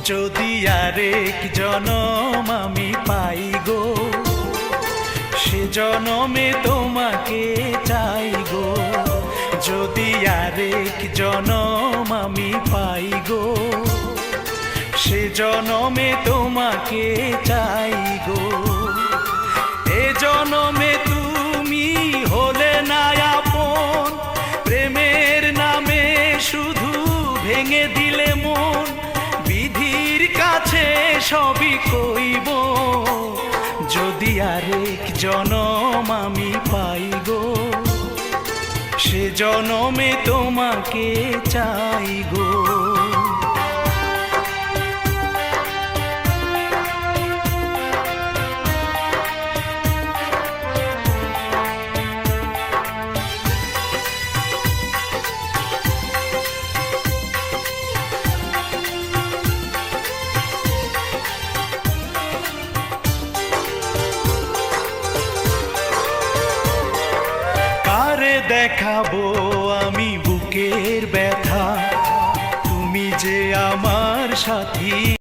যদি আরেক জনম আমি পাই গো, সে জনমে তোমাকে চাই গো। যদি আরেক জনম আমি পাই গো, সে জনমে তোমাকে চাই গো। এ জনমে তুমি হলে না আপন, প্রেমের নামে শুধু ভেঙে দিলে মন। বিধির কাছে সবই কইব, যদি আরেক জনম আমি পাই গো, সে জনমে তোমাকে চাই গো। দেখাবো আমি বুকের ব্যথা, তুমি যে আমার সাথী।